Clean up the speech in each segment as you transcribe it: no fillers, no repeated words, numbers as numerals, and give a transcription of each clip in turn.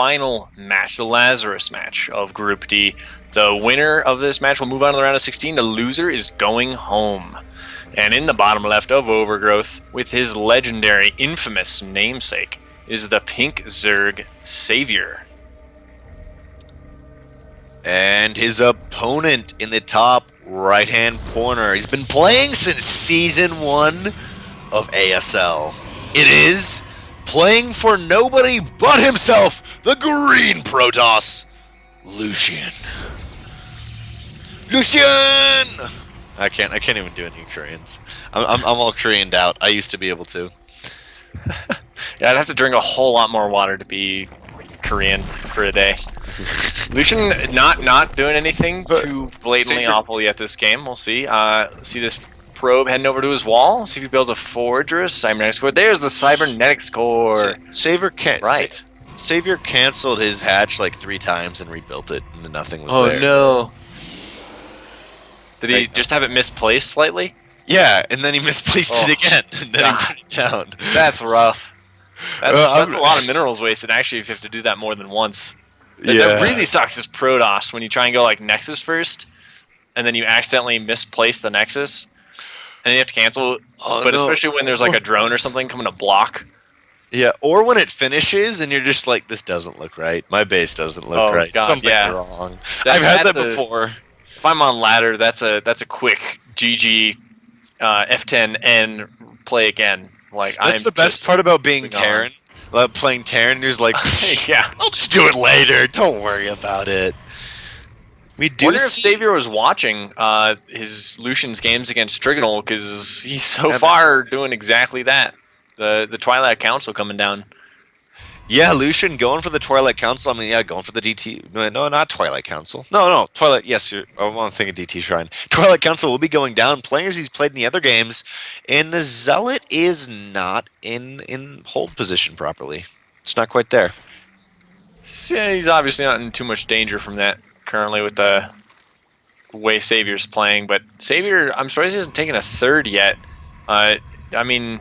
final match, the Lazarus match of Group D. The winner of this match will move on to the round of 16. The loser is going home. And in the bottom left of Overgrowth, with his legendary, infamous namesake, is the pink Zerg SaviOr. And his opponent in the top right-hand corner. He's been playing since Season 1 of ASL. It is playing for nobody but himself, the green Protoss, Lucien. Lucien! I can't even do any Koreans. I'm all Koreaned out. I used to be able to. Yeah, I'd have to drink a whole lot more water to be Korean for a day. Lucien not doing anything too blatantly awful yet this game. We'll see. See this probe heading over to his wall. See if he builds a fortress. Cybernetics core. There's the cybernetics core. SaviOr canceled his hatch like 3 times and rebuilt it, and nothing was there. Oh no! Did he just have it misplaced slightly? Yeah, and then he misplaced it again, and then he put it down. That's rough. That's a lot of minerals wasted, actually, if you have to do that more than once. That really sucks is Protoss, when you try and go like Nexus first, and then you accidentally misplace the Nexus, and then you have to cancel. Especially when there's like a drone or something coming to block. Yeah, or when it finishes, and you're just like, this doesn't look right. My base doesn't look right. God, Something's wrong. I've had that before. If I'm on ladder, that's a quick GG F10 and play again. Like that's the best part about being Terran. Playing Terran, you're just like, yeah, I'll just do it later. Don't worry about it. We do. Wonder if SaviOr was watching his Lucian's games against Trigonal, because he's so far doing exactly that. The Twilight Council coming down. Yeah, Lucien going for the Twilight Council. I mean, yeah, going for the DT. No, not Twilight Council. No, Twilight. Yes, I want to think of DT Shrine. Twilight Council will be going down, playing as he's played in the other games, and the Zealot is not in hold position properly. It's not quite there. Yeah, he's obviously not in too much danger from that currently with the way SaviOr's playing. But SaviOr, I'm surprised he hasn't taken a third yet. I mean,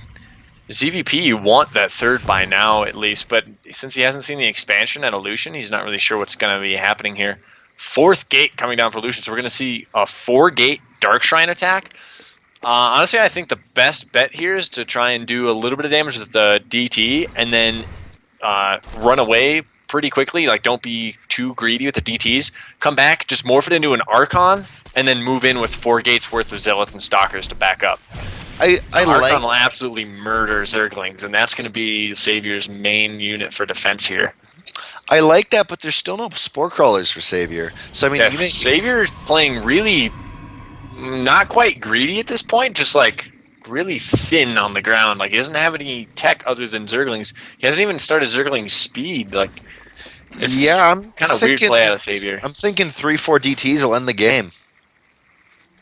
ZVP, you want that third by now at least, but since he hasn't seen the expansion at Lucien, he's not really sure what's going to be happening here. 4th gate coming down for Lucien, so we're going to see a 4-gate Dark Shrine attack. Honestly, I think the best bet here is to try and do a little bit of damage with the DT and then run away pretty quickly. Like, don't be too greedy with the DTs. Come back, just morph it into an Archon, and then move in with 4 gates worth of Zealots and Stalkers to back up. Archon will absolutely murder Zerglings, and that's going to be SaviOr's main unit for defense here. I like that, but there's still no Spore Crawlers for SaviOr. So, I mean, SaviOr's playing really not quite greedy at this point, just like really thin on the ground. Like, he doesn't have any tech other than Zerglings. He hasn't even started Zergling speed. Like, I'm kind of weird play out of SaviOr. I'm thinking 3-4 DTs will end the game.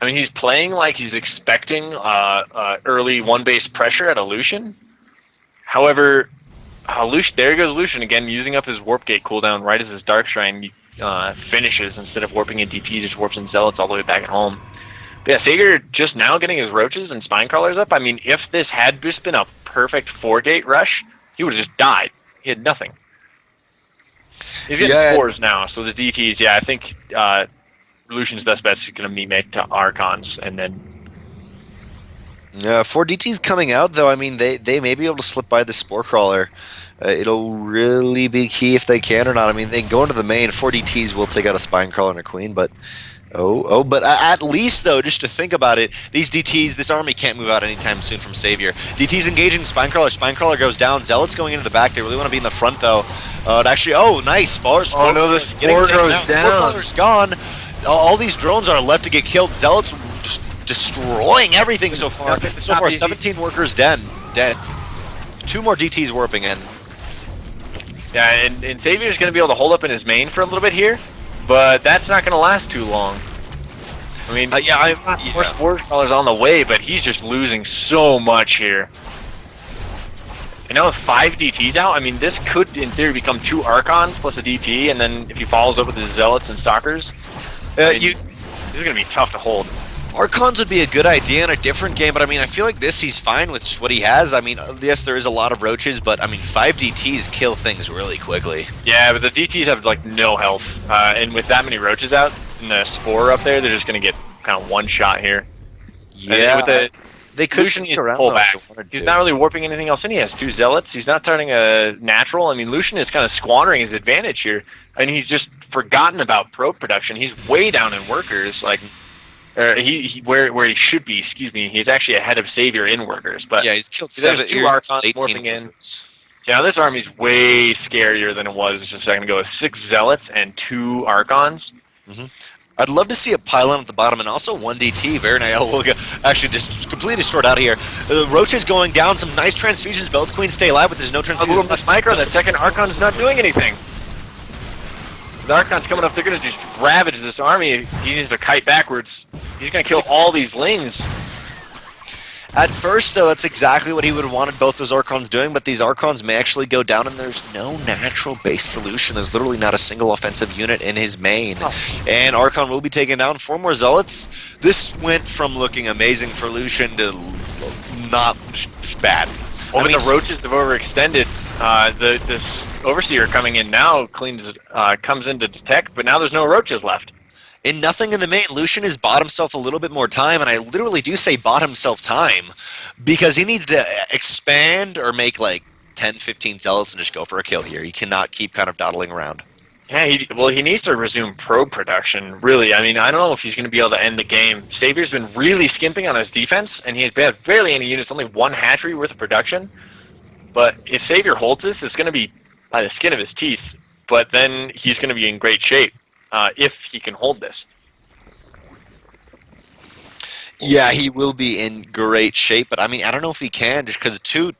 I mean, he's playing like he's expecting early 1-base pressure at a Lucien. However, there goes Lucien again, using up his Warp Gate cooldown right as his Dark Shrine finishes. Instead of warping in DT, just warps in Zealots all the way back at home. But yeah, SaviOr just now getting his Roaches and Spine Crawlers up. I mean, if this had just been a perfect 4-gate rush, he would have just died. He had nothing. He's getting 4s now, so the DTs, I think Lucian's best bet is going to be made to Archons, and then... 4 DTs coming out, though. I mean, they may be able to slip by the Spore Crawler. It'll really be key if they can or not. I mean, they go into the main. 4 DTs will take out a Spine Crawler and a Queen, but... But at least, though, just to think about it, these DTs, this army can't move out anytime soon from SaviOr. DTs engaging Spine Crawler. Spine Crawler goes down. Zealots going into the back. They really want to be in the front, though. Nice. Spore no, the Spore goes down. Spore Crawler's gone. All these drones are left to get killed. Zealots just destroying everything so far. 17 workers dead. 2 more DTs warping in. Yeah, and SaviOr's going to be able to hold up in his main for a little bit here. But that's not going to last too long. I mean, more Spore Crawlers on the way, but he's just losing so much here. And now with 5 DTs out, I mean, this could, in theory, become 2 Archons plus a DT, and then if he follows up with his Zealots and Stalkers, this is going to be tough to hold. Archons would be a good idea in a different game, but I mean, I feel like this, he's fine with just what he has. I mean, yes, there is a lot of roaches, but I mean, 5 DTs kill things really quickly. Yeah, but the DTs have like no health, and with that many roaches out and the spore up there, they're just gonna get kind of one shot here. Yeah, with the they could Lucian stick needs to around pull though, back. if they wanted He's to. not really warping anything else in. He has 2 zealots. He's not starting a natural. I mean, Lucian is kind of squandering his advantage here, and he's just forgotten about probe production. He's way down in workers, like where he should be. Excuse me. He's actually ahead of SaviOr in workers, but Yeah, he's killed there's 7. 2 Here's Archons 18 warping in. workers. Yeah, this army's way scarier than it was just a second ago. 6 zealots and 2 Archons. I'd love to see a pylon at the bottom and also 1 DT. Very nice. Will actually just completely destroyed out here. Roaches going down. Some nice transfusions. Both queens stay alive, but there's no transfusions. This micro, that second Archon's not doing anything. The Archon's coming up. They're going to just ravage this army. He needs to kite backwards. He's going to kill all these Lings. At first, though, that's exactly what he would have wanted both those Archons doing, but these Archons may actually go down, and there's no natural base for Lucien. There's literally not a single offensive unit in his main. And Archon will be taken down. 4 more Zealots. This went from looking amazing for Lucien to not just bad. Well, the roaches have overextended. This Overseer coming in now comes in to detect, but now there's no roaches left. And nothing in the main. Lucien has bought himself a little bit more time, and I literally do say bought himself time, because he needs to expand or make like 10, 15 zealots and just go for a kill here. He cannot keep kind of dawdling around. Yeah, he needs to resume probe production, really. I mean, I don't know if he's going to be able to end the game. SaviOr's been really skimping on his defense, and he has barely any units, only 1 hatchery worth of production. But if SaviOr holds this, it's going to be by the skin of his teeth, but then he's going to be in great shape. If he can hold this. Yeah, he will be in great shape, but I mean, I don't know if he can, just because two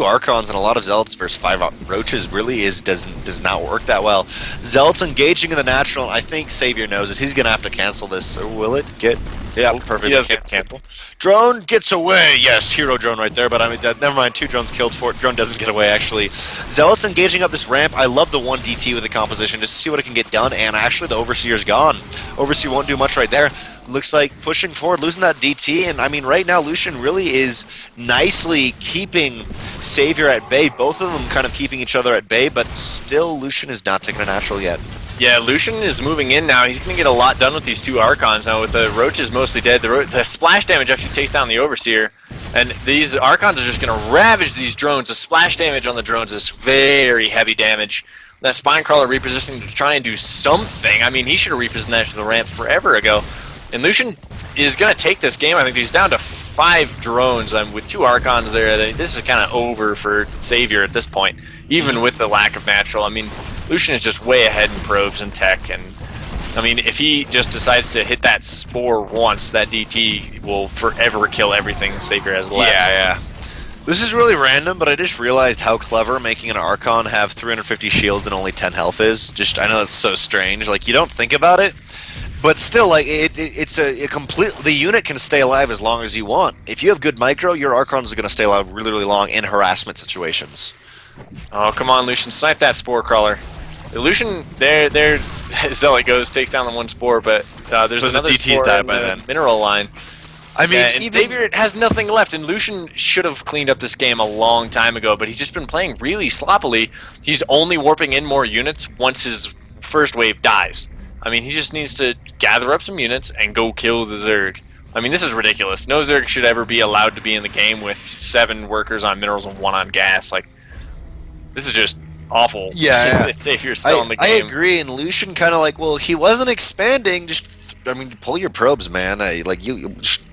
Archons and a lot of Zealots versus 5 Roaches really does not work that well. Zealots engaging in the natural, I think SaviOr knows this. He's going to have to cancel this, or will it get... Yeah, perfect. He does get canceled. Drone gets away. Yes, hero drone right there, but I mean, never mind, 2 drones killed for it. Drone doesn't get away, actually. Zealots engaging up this ramp. I love the 1 DT with the composition, just to see what it can get done, and actually the Overseer's gone. Overseer won't do much right there. Looks like pushing forward, losing that DT, and I mean, right now, Lucien really is nicely keeping SaviOr at bay. Both of them kind of keeping each other at bay, but still, Lucien is not taking a natural yet. Yeah, Lucien is moving in now. He's going to get a lot done with these 2 Archons now. With the Roaches mostly dead, the splash damage actually takes down the Overseer. And these Archons are just going to ravage these drones. The splash damage on the drones is very heavy damage. That Spinecrawler repositioning to try and do something. I mean, he should have repositioned that to the ramp forever ago. And Lucien is going to take this game. I think he's down to 5 drones. With 2 Archons there, this is kind of over for SaviOr at this point, even with the lack of natural. I mean, Lucien is just way ahead in probes and tech, and I mean, if he just decides to hit that spore once, that DT will forever kill everything SaviOr has left. Yeah. This is really random, but I just realized how clever making an Archon have 350 shield and only 10 health is. I know it's so strange. Like, you don't think about it, but still, like, it's a complete... The unit can stay alive as long as you want. If you have good micro, your Archon is going to stay alive really, really long in harassment situations. Oh, come on, Lucien. Snipe that spore crawler. Lucien, there, Zealot goes, takes down the 1 spore, but there's another the DTs spore die in by the then. mineral line. I mean, and SaviOr has nothing left, and Lucien should have cleaned up this game a long time ago, but he's just been playing really sloppily. He's only warping in more units once his first wave dies. I mean, he just needs to gather up some units and go kill the Zerg. I mean, this is ridiculous. No Zerg should ever be allowed to be in the game with 7 workers on minerals and 1 on gas. Like, this is just awful. Yeah. SaviOr's still in the game. I agree, and Lucien kind of like, well, he wasn't expanding. I mean, pull your probes, man. You just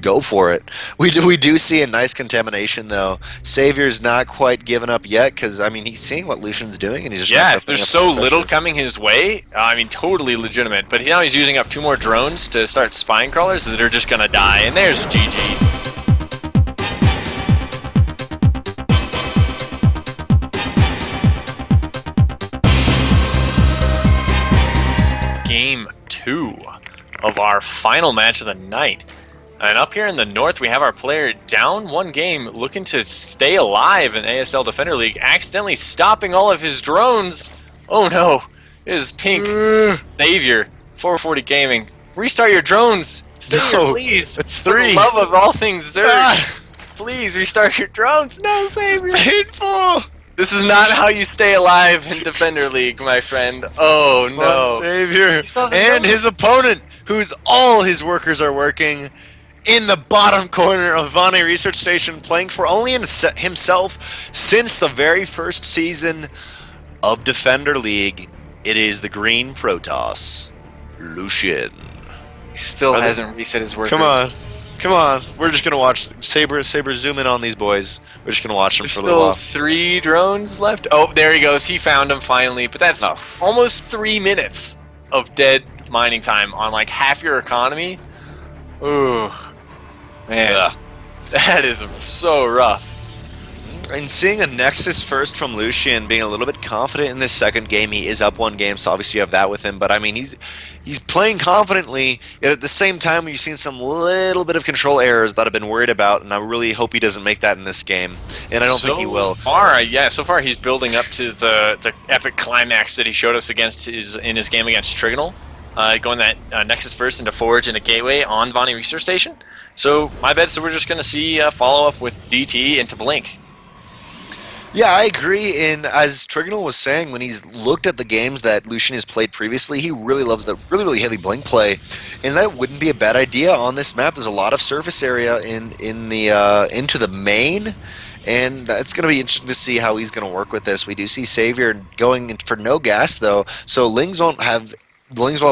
go for it. We do see a nice contamination, though. SaviOr's not quite given up yet, because, I mean, he's seeing what Lucien's doing, and he's just if there's so little coming his way, I mean, totally legitimate. But now he's using up 2 more drones to start spine crawlers that are just going to die, and there's GG. Game 2 of our final match of the night. And up here in the north, we have our player down 1 game, looking to stay alive in ASL Defender League, accidentally stopping all of his drones. Oh no, it is Pink. SaviOr, 440 Gaming. Restart your drones. Savior, No, please. it's For the 3. love of all things Zerg, Ah, please restart your drones. No, Savior. it's painful. This is not how you stay alive in Defender League, my friend. Oh Come on, no. Savior. He doesn't And know. his opponent, whose all his workers are working in the bottom corner of Vani Research Station, playing for only himself since the very first season of Defender League. It is the Green Protoss, Lucien. He still Brother. hasn't reset his workers. Come on. Come on. We're just going to watch Saber zoom in on these boys. We're just going to watch them There's for a little still while. 3 drones left. Oh, there he goes. He found him finally. But that's Oh. almost 3 minutes of dead mining time on like half your economy. Ooh, man, Ugh. that is so rough. And seeing a Nexus first from Lucien, being a little bit confident in this second game, he is up 1 game, so obviously you have that with him. But I mean, he's playing confidently. Yet at the same time, you've seen some little bit of control errors that I've been worried about, and I really hope he doesn't make that in this game. And I don't think he will. So far he's building up to the epic climax that he showed us in his game against Trigonal, going that Nexus first into Forge and a Gateway on Vani Research Station. So my bet is we're just going to see a follow up with DT into Blink. Yeah, I agree. And as Trigonal was saying, when he's looked at the games that Lucien has played previously, he really loves the really heavy blink play, and that wouldn't be a bad idea on this map. There's a lot of surface area in the into the main, and it's going to be interesting to see how he's going to work with this. We do see Savior going in for no gas though, so Lings will have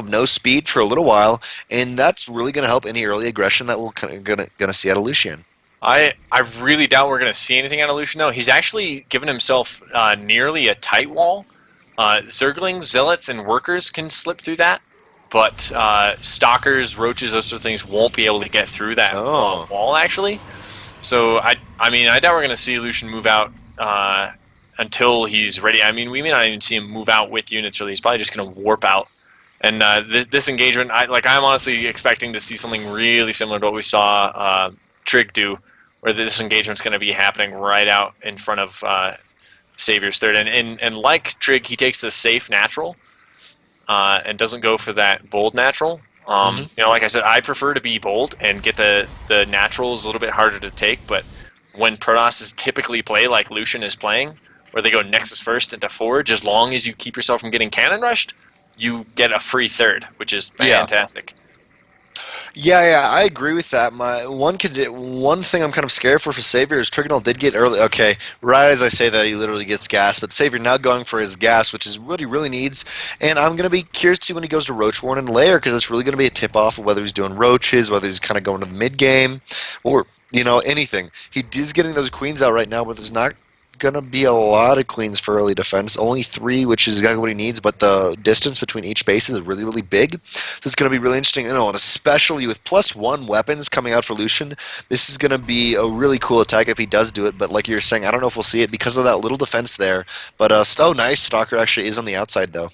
no speed for a little while, and that's really going to help any early aggression that we're going to see out of Lucien. I really doubt we're going to see anything out of Lucien, though. He's actually given himself nearly a tight wall. Zerglings, Zealots, and Workers can slip through that, but Stalkers, Roaches, those sort of things won't be able to get through that wall, actually. So, I doubt we're going to see Lucien move out until he's ready. I mean, we may not even see him move out with units, really. He's probably just going to warp out. And this engagement, I'm honestly expecting to see something really similar to what we saw Trig do, where this engagement's going to be happening right out in front of Savior's third. And like Trig, he takes the safe natural and doesn't go for that bold natural. Like I said, I prefer to be bold and get the naturals a little bit harder to take, but when Protoss typically play like Lucien is playing, where they go Nexus first into Forge, as long as you keep yourself from getting cannon rushed, you get a free third, which is fantastic. Yeah, I agree with that. One thing I'm kind of scared for Savior is Trigonal did get early. Okay, right as I say that, he literally gets gas, but Savior now going for his gas, which is what he really needs. And I'm going to be curious to see when he goes to Roach Warren and Lair, because it's really going to be a tip-off of whether he's doing Roaches, whether he's kind of going to the mid-game, or, anything. He is getting those queens out right now, but there's not going to be a lot of queens for early defense. Only 3, which is exactly what he needs, but the distance between each base is really big. So it's going to be really interesting, and especially with +1 weapons coming out for Lucien, this is going to be a really cool attack if he does do it, but like you're saying, I don't know if we'll see it because of that little defense there. But nice. Stalker actually is on the outside, though.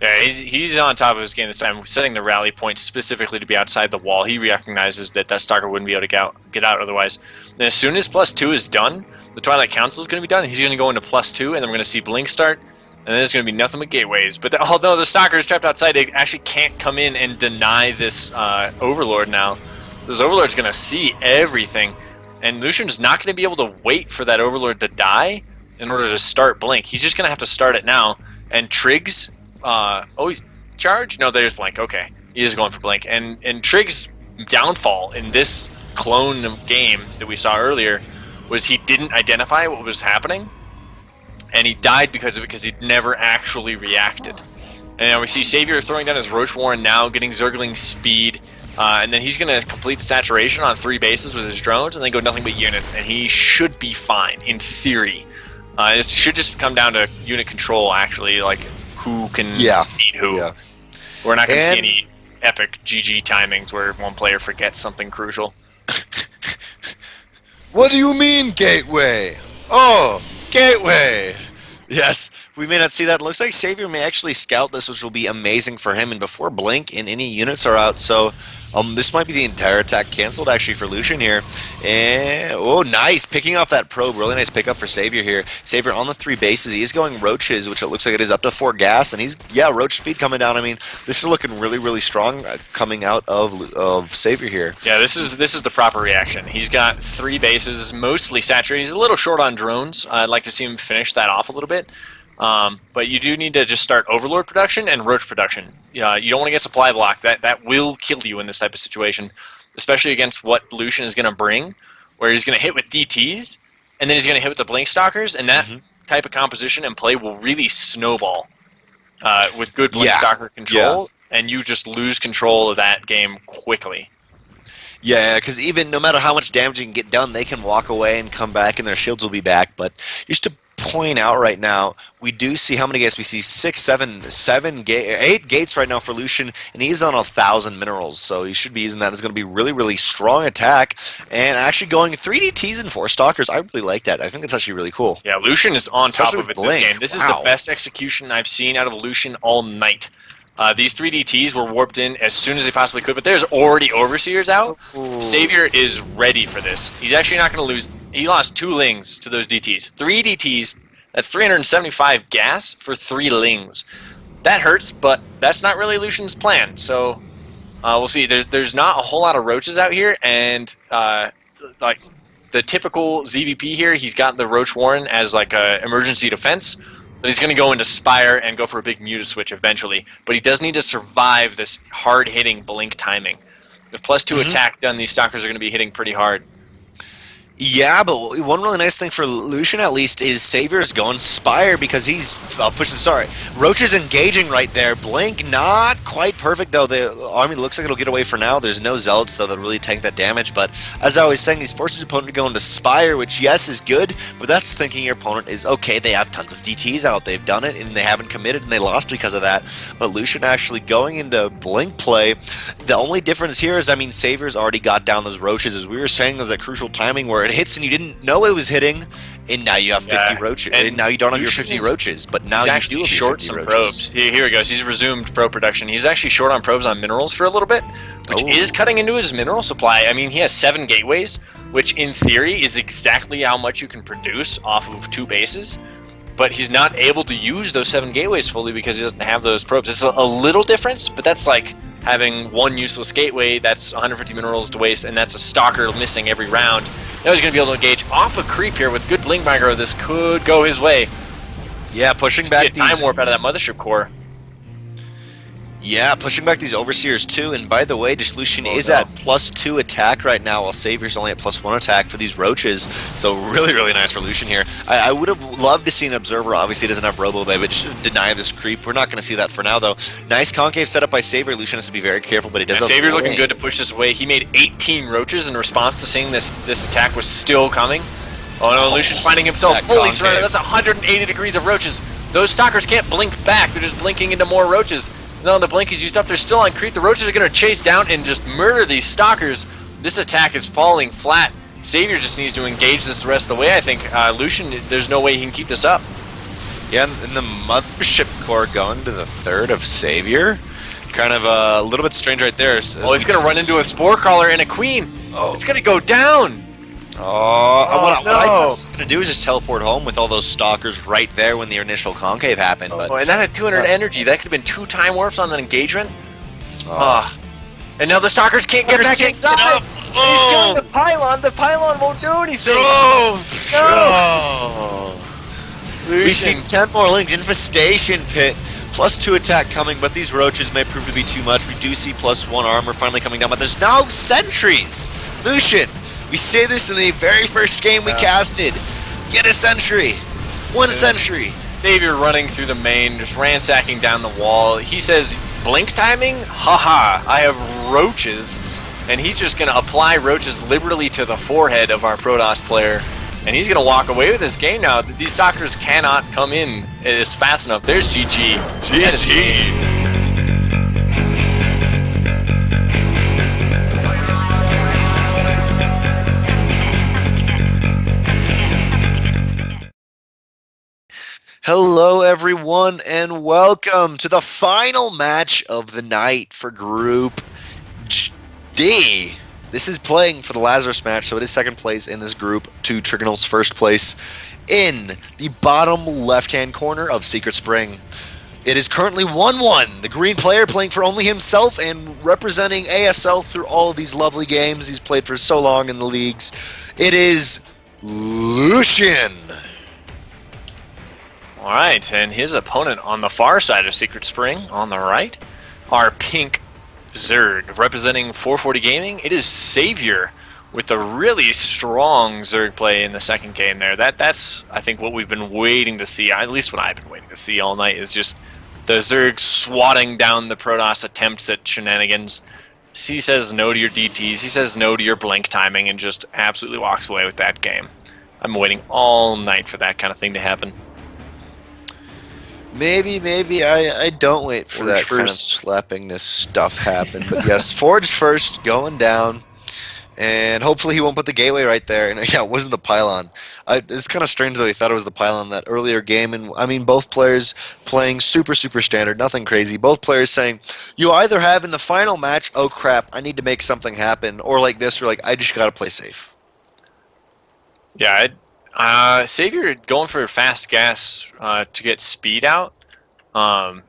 Yeah, he's on top of his game this time, setting the rally point specifically to be outside the wall. He recognizes that Stalker wouldn't be able to get out otherwise. And as soon as +2 is done, the Twilight Council is going to be done. He's going to go into +2, and then we're going to see Blink start, and then there's going to be nothing but gateways. But although the Stalker is trapped outside, they actually can't come in and deny this Overlord now. So this Overlord's going to see everything, and Lucian's not going to be able to wait for that Overlord to die in order to start Blink. He's just going to have to start it now. And Triggs, he's charged? No, there's Blink. Okay, he is going for Blink. And Triggs' downfall in this clone game that we saw earlier was he didn't identify what was happening, and he died because of it, because he'd never actually reacted. And now we see Savior throwing down his Roach Warren now, getting Zergling speed, and then he's going to complete the saturation on 3 bases with his drones, and then go nothing but units, and he should be fine, in theory. It should just come down to unit control, actually, like who can beat who. Yeah. We're not going to see any epic GG timings where one player forgets something crucial. What do you mean, Gateway? Oh, Gateway! Yes, We may not see that. It looks like SaviOr may actually scout this, which will be amazing for him. And before Blink and any units are out, so this might be the entire attack canceled actually for Lucien here. And oh, nice picking off that probe. Really nice pickup for SaviOr here. SaviOr on the 3 bases. He is going roaches, which it looks like it is up to 4 gas, and he's roach speed coming down. I mean, this is looking really strong coming out of SaviOr here. Yeah, this is the proper reaction. He's got 3 bases, mostly saturated. He's a little short on drones. I'd like to see him finish that off a little bit. But you do need to just start Overlord production and Roach production. You don't want to get supply block. That will kill you in this type of situation, especially against what Lucien is going to bring, where he's going to hit with DTs, and then he's going to hit with the Blink Stalkers, and that type of composition and play will really snowball with good Blink Stalker control, and you just lose control of that game quickly. Yeah, because even no matter how much damage you can get done, they can walk away and come back, and their shields will be back. But just to point out right now, we do see how many gates we see: 8 gates right now for Lucien, and he's on 1,000 minerals, so he should be using that. It's going to be really strong attack, and actually going 3 DTs and 4 stalkers. I really like that. I think that's actually really cool. Yeah, Lucien is on top of it Blink. this game. This is the best execution I've seen out of Lucien all night. These 3 DTs were warped in as soon as they possibly could, but there's already Overseers out. SaviOr is ready for this. He's actually not going to lose. He lost 2 lings to those DTs. 3 DTs, that's 375 gas for 3 lings. That hurts, but that's not really Lucien's plan. So we'll see. There's not a whole lot of roaches out here, and like the typical ZVP here, he's got the Roach Warren as like a emergency defense. But he's going to go into Spire and go for a big Muta switch eventually. But he does need to survive this hard-hitting Blink timing. With +2 attack done, these Stalkers are going to be hitting pretty hard. Yeah, but one really nice thing for Lucien, at least, is SaviOr is going Spire because he's Roach is engaging right there. Blink, not quite perfect, though. The army looks like it'll get away for now. There's no Zealots, though, that really tank that damage. But as I was saying, he's forced his opponent to go into Spire, which, yes, is good, but that's thinking your opponent is, okay, they have tons of DTs out. They've done it, and they haven't committed, and they lost because of that. But Lucien actually going into Blink play, the only difference here is, I mean, SaviOr's already got down those Roaches. As we were saying, there's that crucial timing where it hits and you didn't know it was hitting, and now you have 50 roaches. And now you don't have your 50 roaches, but now you do have your 50 roaches. Probes. Here he goes. He's resumed probe production. He's actually short on probes on minerals for a little bit, which is cutting into his mineral supply. I mean, he has 7 gateways, which in theory is exactly how much you can produce off of 2 bases. But he's not able to use those 7 gateways fully because he doesn't have those probes. It's a little difference, but that's like having 1 useless gateway, that's 150 minerals to waste, and that's a Stalker missing every round. Now he's going to be able to engage off a creep here with good Blink Micro. This could go his way. Yeah, pushing back these... Time Warp out of that Mothership core. Yeah, pushing back these Overseers too, and by the way, just Lucien is at +2 attack right now, while SaviOr's only at +1 attack for these Roaches, so really nice for Lucien here. I would have loved to see an Observer, obviously he doesn't have Robo-Bay, but just to deny this creep. We're not going to see that for now, though. Nice Concave setup by SaviOr. Lucien has to be very careful, but he does have... SaviOr looking good to push this away. He made 18 Roaches in response to seeing this attack was still coming. Oh no, Lucien's finding himself fully surrounded. That's 180 degrees of Roaches. Those Stalkers can't blink back, they're just blinking into more Roaches. No, the blink is used up. They're still on creep. The Roaches are going to chase down and just murder these Stalkers. This attack is falling flat. SaviOr just needs to engage this the rest of the way, I think. Lucien, there's no way he can keep this up. Yeah, and the Mothership core going to the 3rd of SaviOr. Kind of a little bit strange right there. Oh, he's going to run into a Spore Crawler and a Queen. Oh. It's going to go down. What I thought I was going to do is just teleport home with all those Stalkers right there when the initial concave happened. But and that had 200 energy. That could have been 2 time warps on the engagement. And now the Stalkers can't get back inside. He's killing the pylon. The pylon won't do anything. No. We see 10 more links. Infestation Pit. +2 attack coming, but these Roaches may prove to be too much. We do see +1 armor finally coming down, but there's no sentries. Lucien. We say this in the very first game we casted. Get a sentry. 1 sentry. SaviOr running through the main, just ransacking down the wall. He says, blink timing? Haha, I have Roaches. And he's just going to apply Roaches liberally to the forehead of our Protoss player. And he's going to walk away with this game now. These Stalkers cannot come in as fast enough. There's GG. GG. Hello, everyone. everyone, and welcome to the final match of the night for Group D. This is playing for the Lazarus match, so it is second place in this group to Trigonal's first place in the bottom left-hand corner of Secret Spring. It is currently 1-1. The green player playing for only himself and representing ASL through all of these lovely games he's played for so long in the leagues. It is Lucien. All right, and his opponent on the far side of Secret Spring, on the right, are Pink Zerg. Representing 440 Gaming, it is SaviOr with a really strong Zerg play in the second game there. That's, I think, what we've been waiting to see, at least what I've been waiting to see all night, is just the Zerg swatting down the Protoss attempts at shenanigans. He says no to your DTs, he says no to your blink timing, and just absolutely walks away with that game. I'm waiting all night for that kind of thing to happen. Maybe I don't wait for that kind of slappingness stuff happen. But yes, Forged first, going down. And hopefully he won't put the gateway right there. And yeah, it wasn't the pylon. It's kind of strange that he thought it was the pylon that earlier game. And I mean, both players playing super standard, nothing crazy. Both players saying, you either have in the final match, oh crap, I need to make something happen. Or like this, or like, I just got to play safe. Yeah, SaviOr going for fast gas to get speed out. I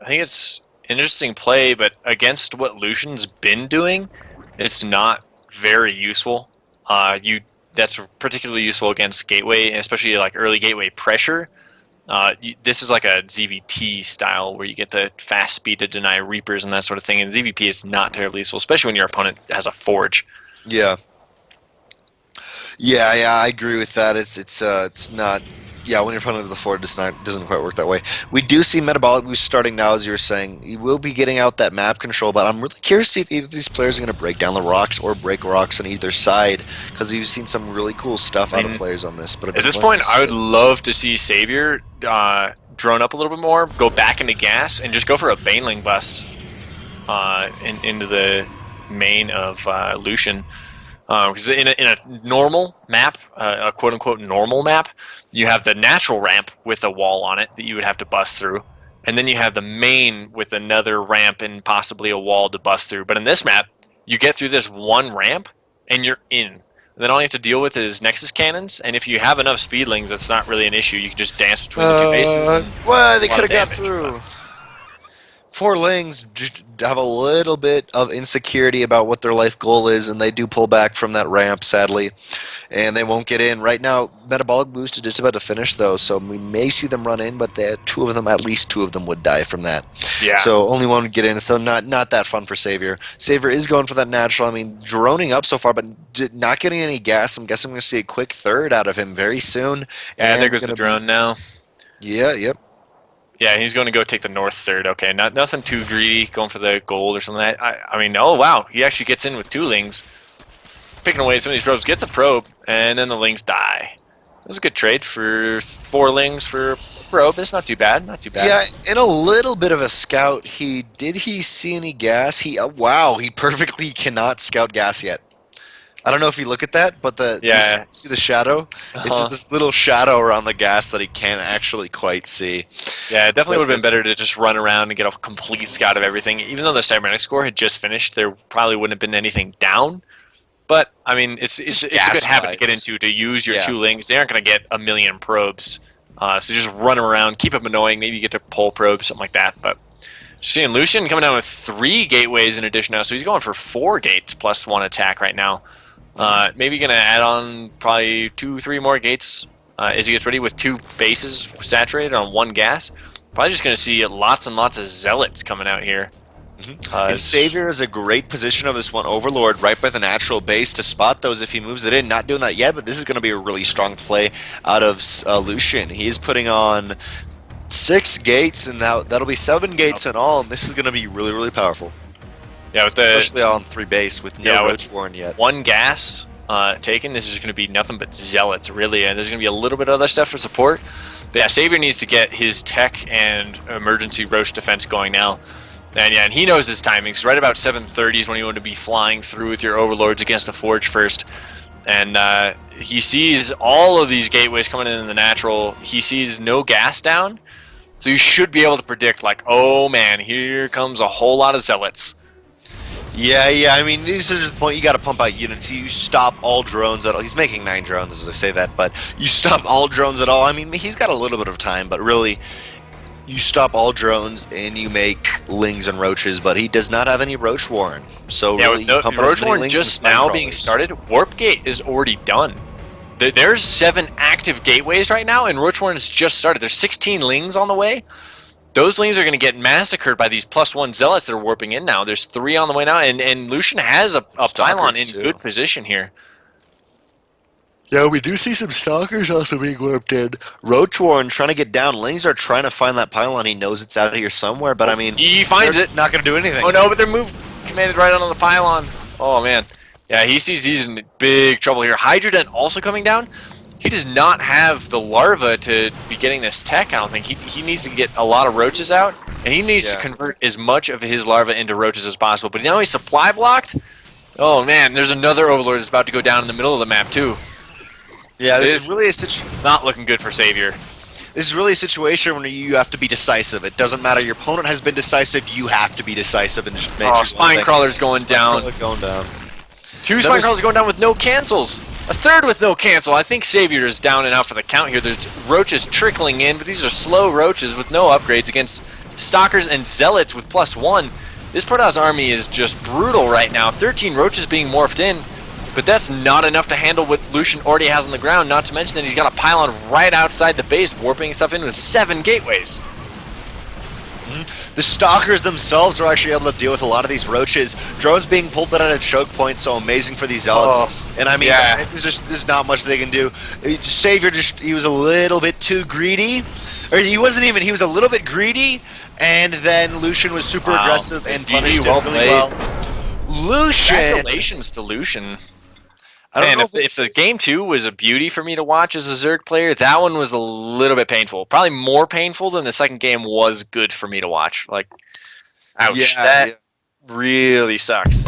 think it's an interesting play, but against what Lucian's been doing, it's not very useful. That's particularly useful against gateway, especially like early gateway pressure. This is like a ZVT style where you get the fast speed to deny Reapers and that sort of thing, and ZVP is not terribly useful, especially when your opponent has a Forge. Yeah, I agree with that. It's not. Yeah, when you're playing with the Forge, doesn't quite work that way. We do see Metabolic Boost starting now, as you were saying. He will be getting out that map control, but I'm really curious to see if either of these players are going to break down the rocks or break rocks on either side, because you've seen some really cool stuff out of players on this. But at this point, I would love to see SaviOr drone up a little bit more, go back into gas, and just go for a Baneling bust into the main of Lucien. Because in a normal map, a quote-unquote normal map, you have the natural ramp with a wall on it that you would have to bust through, and then you have the main with another ramp and possibly a wall to bust through. But in this map, you get through this one ramp, and you're in. And then all you have to deal with is Nexus cannons, and if you have enough speedlings, that's not really an issue. You can just dance between the two bases. Well, they could have got through. 4 Lings just have a little bit of insecurity about what their life goal is, and they do pull back from that ramp, sadly, and they won't get in. Right now, Metabolic Boost is just about to finish, though, so we may see them run in, but at least two of them would die from that. Yeah. So only one would get in, so not that fun for SaviOr. SaviOr is going for that natural. I mean, droning up so far, but not getting any gas. I'm guessing we're going to see a quick third out of him very soon. Yeah, there goes the drone now. Yeah, yep. Yeah, he's going to go take the north third. Okay, nothing too greedy, going for the gold or something. I mean, oh wow, he actually gets in with 2 Lings, picking away some of these probes, gets a probe, and then the Lings die. This is a good trade for 4 Lings for a probe. It's not too bad, not too bad. Yeah, in a little bit of a scout, did he see any gas? Wow, he perfectly cannot scout gas yet. I don't know if you look at that, but you see the shadow? It's just this little shadow around the gas that he can't actually quite see. Yeah, it definitely would have been better to just run around and get a complete scout of everything. Even though the cybernetic score had just finished, there probably wouldn't have been anything down. But, I mean, it's a good habit to get into, to use your 2 Lings. They aren't going to get a million probes. So just run them around, keep them annoying, maybe you get to pull probes, something like that. But seeing Lucien coming down with 3 gateways in addition now, so he's going for 4 gates plus 1 attack right now. Maybe going to add on probably 2-3 more gates as he gets ready with 2 bases saturated on 1 gas. Probably just going to see lots and lots of zealots coming out here. And SaviOr is a great position of this one Overlord right by the natural base to spot those if he moves it in. Not doing that yet, but this is going to be a really strong play out of Lucien. He is putting on 6 gates, and that'll be 7 gates in all, and this is going to be really powerful. Yeah, especially on 3 base with no Roach Warren yet. 1 gas taken, this is going to be nothing but zealots, really, and there's going to be a little bit of other stuff for support. But yeah, SaviOr needs to get his tech and emergency Roach defense going now. And he knows his timings. Right about 7:30 is when you want to be flying through with your Overlords against a Forge first. And he sees all of these gateways coming in the natural. He sees no gas down. So you should be able to predict, like, oh man, here comes a whole lot of zealots. Yeah. I mean, this is the point. You got to pump out units. You stop all drones at all. He's making 9 drones as I say that, but you stop all drones at all. I mean, he's got a little bit of time, but really, you stop all drones and you make lings and roaches. But he does not have any roach warren. So Yeah, really, with you pump out as roach many warren lings and just spine now crawlers. being started. Warp gate is already done. There's 7 active gateways right now, and roach warren has just started. There's 16 lings on the way. Those lings are going to get massacred by these +1 zealots that are warping in now. There's 3 on the way now, and Lucien has a pylon in too. good position here. Yeah, we do see some stalkers also being warped in. Roach Warren trying to get down. Lings are trying to find that pylon. He knows it's out here somewhere, but I mean, He finds it. not going to do anything. Oh no, but they're commanded right onto the pylon. Oh man. Yeah, he sees these in big trouble here. Hydrodent also coming down. He does not have the larva to be getting this tech, I don't think. He needs to get a lot of roaches out, and he needs to convert as much of his larva into roaches as possible. But now he's supply blocked. Oh man, there's another overlord that's about to go down in the middle of the map too. Yeah, this is really not looking good for SaviOr. This is really a situation where you have to be decisive. It doesn't matter. Your opponent has been decisive. You have to be decisive and just make sure. Spine crawler's going down. 2 spine crawlers going down with no cancels. A third with no cancel. I think SaviOr is down and out for the count here. There's roaches trickling in, but these are slow roaches with no upgrades against stalkers and zealots with +1. This Protoss army is just brutal right now. 13 roaches being morphed in, but that's not enough to handle what Lucien already has on the ground, not to mention that he's got a pylon right outside the base, warping stuff in with 7 gateways. The stalkers themselves are actually able to deal with a lot of these roaches. Drones being pulled in at a choke point, so amazing for these zealots. And I mean, there's not much they can do. SaviOr he was a little bit too greedy. Or he wasn't even, he was a little bit greedy, and then Lucien was super aggressive and punished him really well. Lucien! Congratulations to Lucien. Man, if the game 2 was a beauty for me to watch as a Zerg player, that one was a little bit painful. Probably more painful than the second game was good for me to watch. Like, ouch, that really sucks.